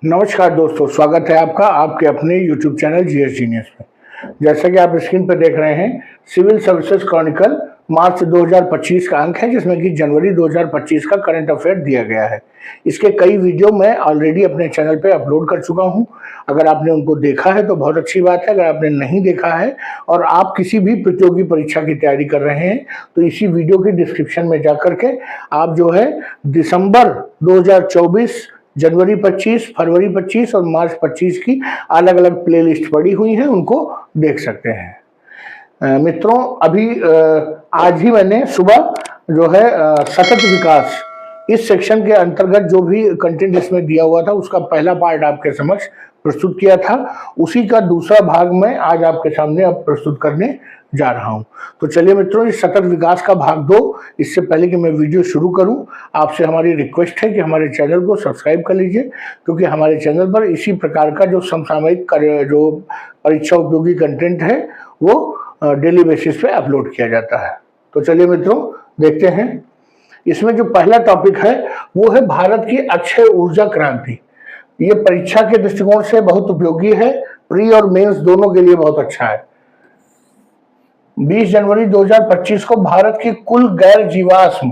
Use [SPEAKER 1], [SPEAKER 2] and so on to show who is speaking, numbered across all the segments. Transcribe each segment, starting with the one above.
[SPEAKER 1] नमस्कार दोस्तों, स्वागत है आपका आपके अपने YouTube चैनल जीएस जीनियस में। जैसा कि आप स्क्रीन पर देख रहे हैं, सिविल सर्विसेज क्रॉनिकल मार्च 2025 का अंक है, जिसमें कि जनवरी 2025 का करंट अफेयर दिया गया है। इसके कई वीडियो मैं ऑलरेडी अपने चैनल पे अपलोड कर चुका हूं। अगर आपने उनको देखा है तो बहुत अच्छी बात है। अगर आपने नहीं देखा है और आप किसी भी प्रतियोगी परीक्षा की तैयारी कर रहे हैं तो इसी वीडियो की डिस्क्रिप्शन में जा करके आप जो है दिसंबर 2024, जनवरी 25, फरवरी 25 और मार्च 25 की अलग अलग प्लेलिस्ट पड़ी हुई हैं, उनको देख सकते हैं। मित्रों, अभी आज ही मैंने सुबह जो है सतत विकास इस सेक्शन के अंतर्गत जो भी कंटेंट इसमें दिया हुआ था उसका पहला पार्ट आपके समक्ष प्रस्तुत किया था। उसी का दूसरा भाग मैं आज आपके सामने अब प्रस्तुत करने जा रहा हूं। तो चलिए मित्रों, इस सतत विकास का भाग 2, इससे पहले कि मैं वीडियो शुरू करूं, आपसे हमारी रिक्वेस्ट है कि हमारे चैनल को सब्सक्राइब कर लीजिए, क्योंकि हमारे चैनल पर इसी प्रकार का जो समसामयिक जो परीक्षा उपयोगी कंटेंट है वो डेली बेसिस पे अपलोड किया जाता है। तो चलिए मित्रों, देखते हैं। इसमें जो पहला टॉपिक है वो है भारत की अक्षय ऊर्जा क्रांति। ये परीक्षा के दृष्टिकोण से बहुत उपयोगी है, प्री और मेंस दोनों के लिए बहुत अच्छा है। 20 जनवरी 2025 को भारत की कुल गैर जीवाश्म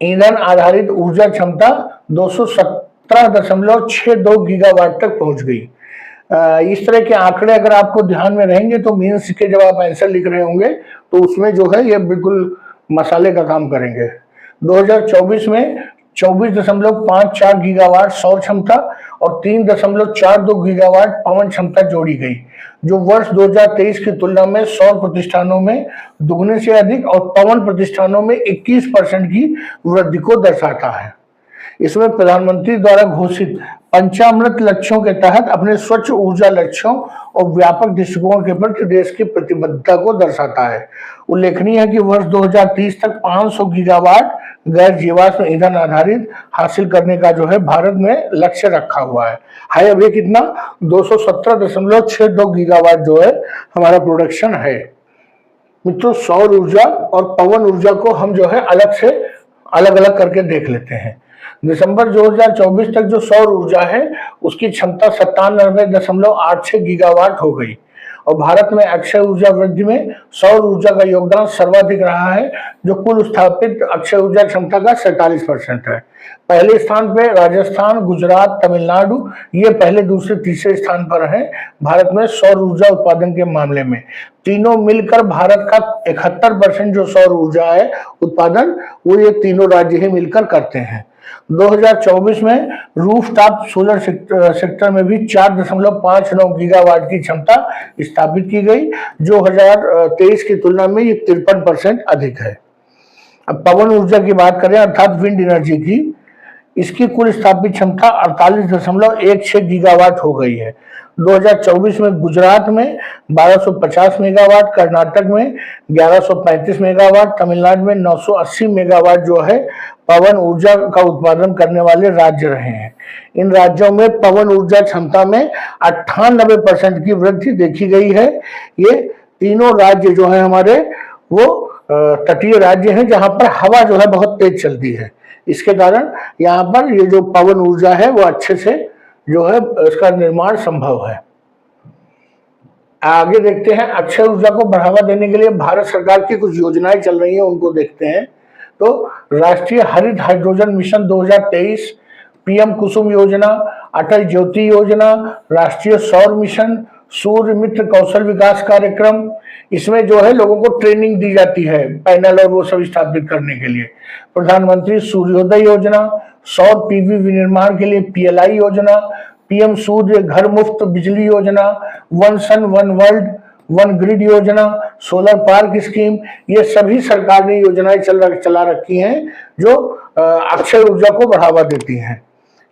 [SPEAKER 1] ईंधन आधारित ऊर्जा क्षमता 217.62 गीगावाट तक पहुंच गई। इस तरह के आंकड़े अगर आपको ध्यान में रहेंगे तो मीन्स के जब आप आंसर लिख रहे होंगे तो उसमें जो है ये बिल्कुल मसाले का काम करेंगे। 2024 में 24.54 गीगावाट सौर क्षमता और 3.42 गीगावाट पवन क्षमता जोड़ी गई, जो वर्ष 2023 की तुलना में सौर प्रतिष्ठानों में दुगने से अधिक और पवन प्रतिष्ठानों में 21% की वृद्धि को दर्शाता है। इसमें प्रधानमंत्री द्वारा घोषित पंचामृत लक्ष्यों के तहत अपने स्वच्छ ऊर्जा लक्ष्यों और व्यापक दृष्टिकोण के प्रति देश की प्रतिबद्धता को दर्शाता है। उल्लेखनीय है कि वर्ष 2030 तक 500 गीगावाट गैर जीवाश्म ईंधन आधारित हासिल करने का जो है भारत में लक्ष्य रखा हुआ है। अब ये कितना 217.62 गीगावाट जो है हमारा प्रोडक्शन है। मित्रों, सौर ऊर्जा और पवन ऊर्जा को हम जो है अलग अलग करके देख लेते हैं। दिसंबर 2024 तक जो सौर ऊर्जा है उसकी क्षमता 97.86 गीगावाट हो गई और भारत में अक्षय ऊर्जा वृद्धि में सौर ऊर्जा का योगदान सर्वाधिक रहा है, जो कुल स्थापित अक्षय ऊर्जा क्षमता का 47% है। पहले स्थान पे राजस्थान, गुजरात, तमिलनाडु ये पहले, दूसरे, तीसरे स्थान पर हैं भारत में सौर ऊर्जा उत्पादन के मामले में। तीनों मिलकर भारत का 71% जो सौर ऊर्जा है उत्पादन वो ये तीनों राज्य ही मिलकर करते हैं। 2024 में रूफटॉप सोलर सेक्टर में भी 4.59 गीगावाट की क्षमता स्थापित की गई, जो 2023 की तुलना में ये 53% अधिक है। अब पवन ऊर्जा की बात करें अर्थात विंड एनर्जी की, इसकी कुल स्थापित क्षमता 48.16 गीगावाट हो गई है। 2024 में गुजरात में 1250 मेगावाट, कर्नाटक में 1135 मेगावाट, तमिलनाडु में 980 मेगावाट जो है पवन ऊर्जा का उत्पादन करने वाले राज्य रहे हैं। इन राज्यों में पवन ऊर्जा क्षमता में 98% की वृद्धि देखी गई है। ये तीनों राज्य जो है हमारे वो तटीय राज्य हैं जहां पर हवा जो है बहुत तेज चलती है। इसके कारण यहाँ पर ये जो पवन ऊर्जा है वो अच्छे से जो है इसका निर्माण संभव है। आगे देखते हैं, अक्षय ऊर्जा को बढ़ावा देने के लिए भारत सरकार की कुछ योजनाएं चल रही हैं, उनको देखते हैं। तो राष्ट्रीय हरित हाइड्रोजन मिशन 2023, पीएम कुसुम योजना, अटल ज्योति योजना, राष्ट्रीय सौर मिशन, सूर्य मित्र कौशल विकास कार्यक्रम, इसमें जो है लोगों को ट्रेनिंग दी जाती है पैनल और वो सब स्थापित करने के लिए। प्रधानमंत्री सूर्योदय योजना, सौर पीवी विनिर्माण के लिए पीएलआई योजना, पीएम सूर्य घर मुफ्त बिजली योजना, one sun one world one grid योजना, सोलर पार्क स्कीम, ये सभी सरकार ने योजनाएं चला रखी हैं जो अक्षय ऊर्जा को बढ़ावा देती हैं।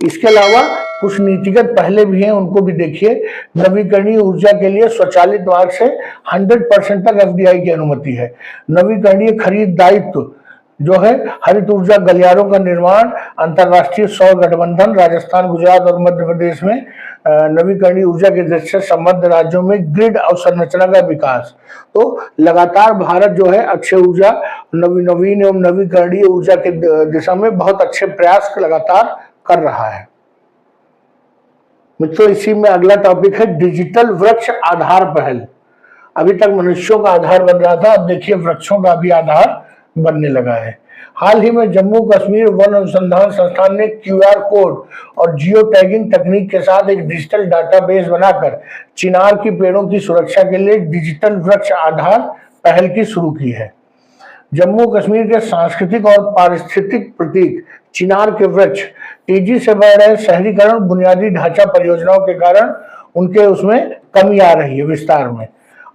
[SPEAKER 1] इसके अलावा कुछ नीतिगत पहले भी हैं, उनको भी देखिए। नवीकरणीय ऊर्जा के लिए स्वचालित मार्ग से 100% तक एफडीआई की अनुमति है। नवीकरणीय खरीद दायित्व जो है, हरित ऊर्जा गलियारों का निर्माण, अंतरराष्ट्रीय सौर गठबंधन, राजस्थान, गुजरात और मध्य प्रदेश में नवीकरणीय ऊर्जा के दृष्टि से संबद्ध राज्यों में ग्रिड अवसंरचना का विकास। तो लगातार भारत जो है अक्षय ऊर्जा, नवीन एवं नवीकरणीय ऊर्जा के दिशा में बहुत अच्छे प्रयास लगातार कर रहा है। मित्रों इसी में अगला टॉपिक है डिजिटल वृक्ष आधार पहल। अभी तक मनुष्यों का आधार बन रहा था, अब देखिए वृक्षों का भी आधार बनने लगा है। हाल ही में जम्मू कश्मीर वन अनुसंधान संस्थान ने क्यूआर कोड और जियो टैगिंग तकनीक के साथ एक डिजिटल डाटाबेस बनाकर चिनार की पेड़ों की सुरक्षा के लिए डिजिटल वृक्ष आधार पहल की शुरू की है। जम्मू कश्मीर के सांस्कृतिक और पारिस्थितिक प्रतीक चिनार के वृक्ष तेजी से बढ़ रहे शहरीकरण, बुनियादी ढांचा परियोजनाओं के कारण उनके उसमें कमी आ रही है विस्तार में,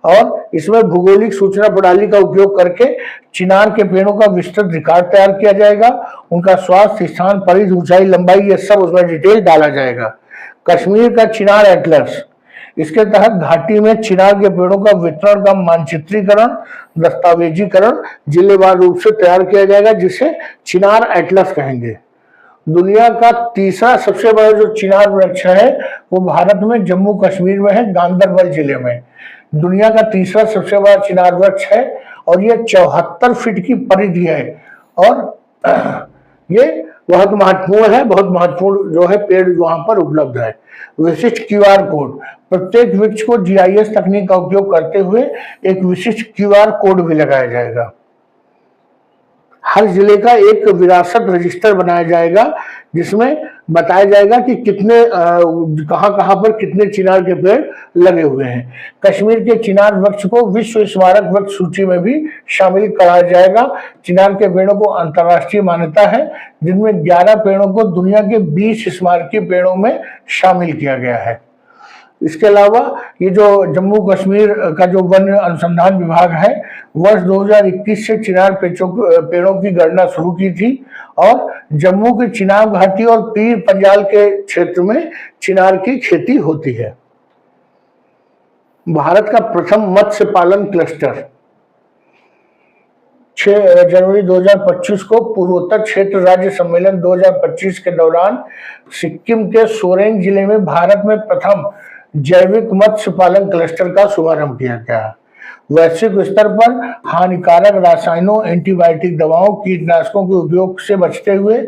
[SPEAKER 1] और इसमें भौगोलिक सूचना प्रणाली का उपयोग करके चिनार के पेड़ों का विस्तृत रिकॉर्ड तैयार किया जाएगा। उनका स्वास्थ्य, स्थान, परिधि, ऊंचाई, लंबाई, ये सब उसमें डिटेल डाला जाएगा। कश्मीर का चिनार एटलस, इसके तहत घाटी में चिनार के पेड़ों का वितरण का मानचित्रीकरण, दस्तावेजीकरण जिलेवार रूप से तैयार किया जाएगा, जिसे चिनार एटलस कहेंगे। दुनिया का तीसरा सबसे बड़ा जो चिनार वृक्ष है वो भारत में जम्मू कश्मीर में है, गांदरबल जिले में। दुनिया का तीसरा सबसे बड़ा चिनार वृक्ष है और ये 74 फीट की परिधि है, और ये बहुत महत्वपूर्ण है, बहुत महत्वपूर्ण जो है पेड़ वहां पर उपलब्ध है। विशिष्ट क्यूआर कोड, प्रत्येक वृक्ष को जीआईएस तकनीक का उपयोग करते हुए एक विशिष्ट क्यूआर कोड भी लगाया जाएगा। हर जिले का एक विरासत रजिस्टर बनाया जाएगा जिसमें बताया जाएगा कि कितने कहां पर कितने चिनार के पेड़ लगे हुए हैं। कश्मीर के चिनार वृक्ष को विश्व स्मारक वृक्ष सूची में भी शामिल कराया जाएगा। चिनार के पेड़ों को अंतर्राष्ट्रीय मान्यता है, जिनमें 11 पेड़ों को दुनिया के 20 स्मारकीय पेड़ों में शामिल किया गया है। इसके अलावा ये जो जम्मू कश्मीर का जो वन अनुसंधान विभाग है, वर्ष 2021 से चिनार पेड़ों की गणना शुरू की थी, और जम्मू की चिनाब घाटी और पीर पंजाल के क्षेत्र में चिनार की खेती होती है। भारत का प्रथम मत्स्य पालन क्लस्टर 6 जनवरी 2025 को पूर्वोत्तर क्षेत्र राज्य सम्मेलन 2025 के दौरान सिक्किम के सोरेंग जिले में भारत में प्रथम जैविक मत्स्य पालन क्लस्टर का शुभारंभ किया गया। वैश्विक स्तर पर हानिकारक रसायनों, एंटीबायोटिक दवाओं, कीटनाशकों के उपयोग से बचते हुए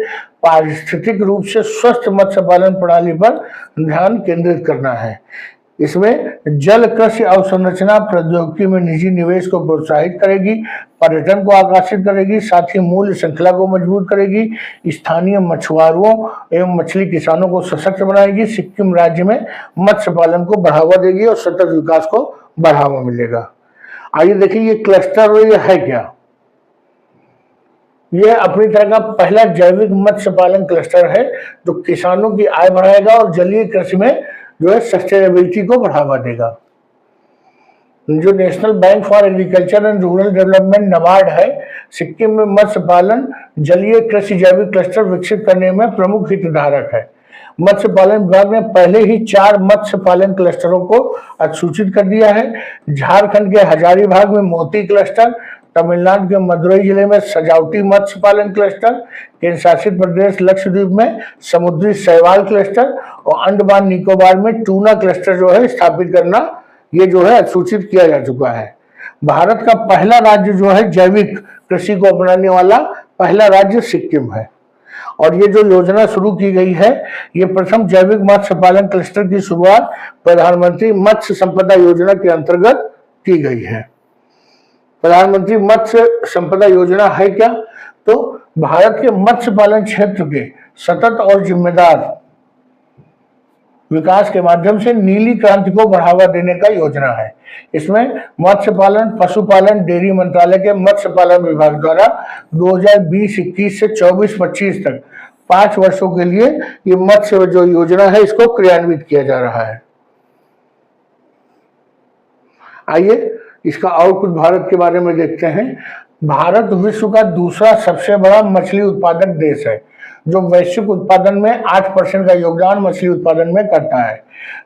[SPEAKER 1] पारिस्थितिक रूप से स्वस्थ मत्स्य पालन प्रणाली पर ध्यान केंद्रित करना है। इसमें जल कृषि अवसंरचना प्रौद्योगिकी में निजी निवेश को प्रोत्साहित करेगी, पर्यटन को आकर्षित करेगी, साथ ही मूल्य श्रृंखला को मजबूत करेगी, स्थानीय मछुआरों एवं मछली किसानों को सशक्त बनाएगी, सिक्किम राज्य में मत्स्य पालन को बढ़ावा देगी और सतत विकास को बढ़ावा मिलेगा। आइए देखिए ये क्लस्टर ये है क्या। यह अपनी तरह का पहला जैविक मत्स्य पालन क्लस्टर है जो किसानों की आय बढ़ाएगा और जलीय कृषि में जो है सस्टेनेबिलिटी को बढ़ावा देगा। जो national bank for agriculture and rural development NABARD है, सिक्किम में मत्स्य पालन जलीय कृषि जैविक क्लस्टर विकसित करने में प्रमुख हितधारक है। मत्स्य पालन विभाग ने पहले ही 4 मत्स्य पालन क्लस्टरों को अधिसूचित कर दिया है। झारखंड के हजारीबाग में मोती क्लस्टर, तमिलनाडु के मदुरई जिले में सजावटी मत्स्य पालन क्लस्टर, केंद्र शासित प्रदेश लक्षद्वीप में समुद्री शैवाल क्लस्टर और अंडमान निकोबार में टूना क्लस्टर जो है स्थापित करना ये जो है अधिसूचित किया जा चुका है। भारत का पहला राज्य जो है जैविक कृषि को अपनाने वाला पहला राज्य सिक्किम है, और ये जो योजना शुरू की गई है ये प्रथम जैविक मत्स्य पालन क्लस्टर की शुरुआत प्रधानमंत्री मत्स्य संपदा योजना के अंतर्गत की गई है। प्रधानमंत्री मत्स्य संपदा योजना है क्या? तो भारत के मत्स्य पालन क्षेत्र के सतत और जिम्मेदार विकास के माध्यम से नीली क्रांति को बढ़ावा देने का योजना है। इसमें मत्स्य पालन, पशुपालन, डेयरी मंत्रालय के मत्स्य पालन विभाग द्वारा 2020-21 से 24-25 तक 5 वर्षों के लिए ये मत्स्य जो योजना है इसको क्रियान्वित किया जा रहा है। आइए इसका और कुछ भारत के बारे में देखते हैं। भारत विश्व का दूसरा सबसे बड़ा मछली उत्पादक देश है, जो वैश्विक उत्पादन में 8% का योगदान मछली उत्पादन में करता है।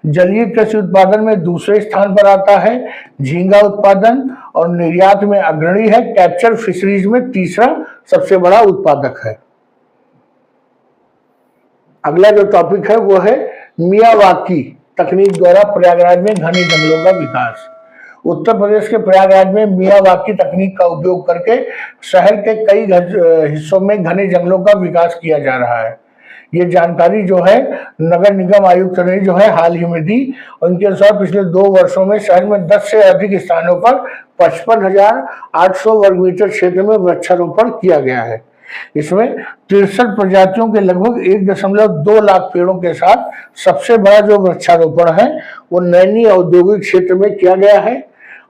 [SPEAKER 1] जलीय कृषि उत्पादन में दूसरे स्थान पर आता है। झींगा उत्पादन और निर्यात में अग्रणी है। कैप्चर फिशरीज में तीसरा सबसे बड़ा उत्पादक है। अगला जो टॉपिक है वो है मियावाकी तकनीक द्वारा प्रयागराज में घने जंगलों का विकास। उत्तर प्रदेश के प्रयागराज में मियावाकी तकनीक का उपयोग करके शहर के कई हिस्सों में घने जंगलों का विकास किया जा रहा है। ये जानकारी जो है नगर निगम आयुक्त ने जो है हाल ही में दी। उनके अनुसार पिछले 2 वर्षों में शहर में 10 से अधिक स्थानों पर 55,800 वर्ग मीटर क्षेत्र में वृक्षारोपण किया गया है। इसमें 63 प्रजातियों के लगभग 1.2 लाख पेड़ों के साथ सबसे बड़ा जो वृक्षारोपण है वो नैनी औद्योगिक क्षेत्र में किया गया है।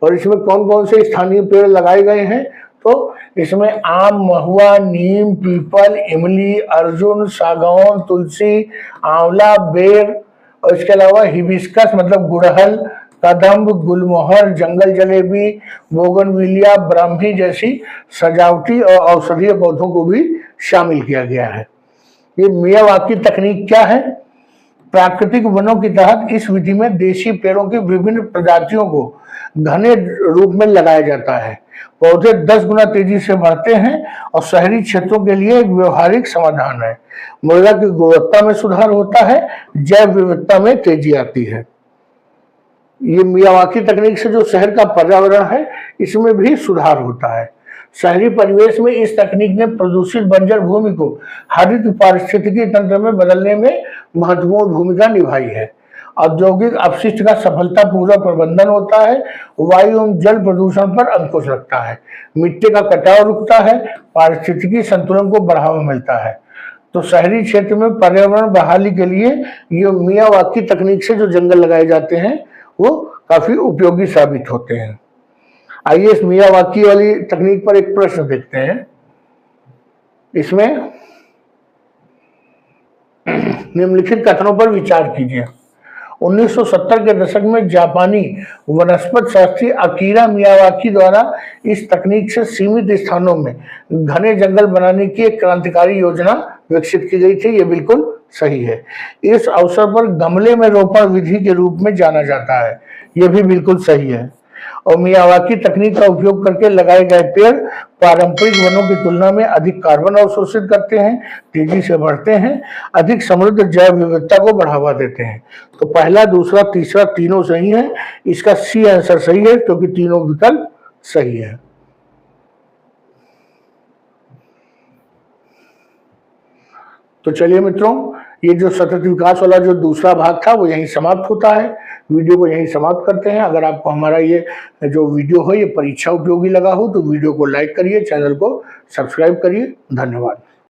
[SPEAKER 1] और इसमें कौन कौन से स्थानीय पेड़ लगाए गए हैं, तो इसमें आम, महुआ, नीम, पीपल, इमली, अर्जुन, सागौन, तुलसी, आंवला, बेर और इसके अलावा हिबिस्कस मतलब गुड़हल, कदम्ब, गुलमोहर, जंगल जलेबी, बोगनविलिया, ब्राह्मी जैसी सजावटी और औषधीय पौधों को भी शामिल किया गया है। ये मियावाकी तकनीक क्या है? प्राकृतिक वनों के तहत इस विधि में देशी पेड़ों की विभिन्न प्रजातियों को घने रूप में लगाया जाता है। पौधे 10 गुना तेजी से बढ़ते हैं और शहरी क्षेत्रों के लिए एक व्यवहारिक समाधान है। मृदा की गुणवत्ता में सुधार होता है, जैव विविधता में तेजी आती है। ये मियावाकी तकनीक से जो शहर का पर्यावरण है इसमें भी सुधार होता है। शहरी परिवेश में इस तकनीक ने प्रदूषित बंजर भूमि को हरित पारिस्थितिकी तंत्र में बदलने में महत्वपूर्ण भूमिका निभाई है। औद्योगिक अपशिष्ट का सफलतापूर्वक प्रबंधन होता है, वायु एवं जल प्रदूषण पर अंकुश लगता है, मिट्टी का कटाव रुकता है, पारिस्थितिकी संतुलन को बढ़ावा मिलता है। तो शहरी क्षेत्र में पर्यावरण बहाली के लिए ये मियावाकी तकनीक से जो जंगल लगाए जाते हैं वो काफी उपयोगी साबित होते हैं। आइए इस मियावाकी वाली तकनीक पर एक प्रश्न देखते हैं। इसमें निम्नलिखित कथनों पर विचार कीजिए। 1970 के दशक में जापानी वनस्पति शास्त्री अकीरा मियावाकी द्वारा इस तकनीक से सीमित स्थानों में घने जंगल बनाने की एक क्रांतिकारी योजना विकसित की गई थी। ये बिल्कुल सही है। इस अवसर पर गमले में रोपण विधि के रूप में जाना जाता है। यह भी बिल्कुल सही है। और मियावाकी तकनीक का उपयोग करके लगाए गए पेड़ पारंपरिक वनों की तुलना में अधिक कार्बन अवशोषित करते हैं, तेजी से बढ़ते हैं, अधिक समृद्ध जैव विविधता को बढ़ावा देते हैं। तो पहला, दूसरा, तीसरा तीनों सही है। इसका सी आंसर सही है क्योंकि तीनों विकल्प सही है। तो चलिए मित्रों, ये जो सतत विकास वाला जो दूसरा भाग था वो यहीं समाप्त होता है। वीडियो को यहीं समाप्त करते हैं। अगर आपको हमारा ये जो वीडियो हो ये परीक्षा उपयोगी लगा हो तो वीडियो को लाइक करिए, चैनल को सब्सक्राइब करिए। धन्यवाद।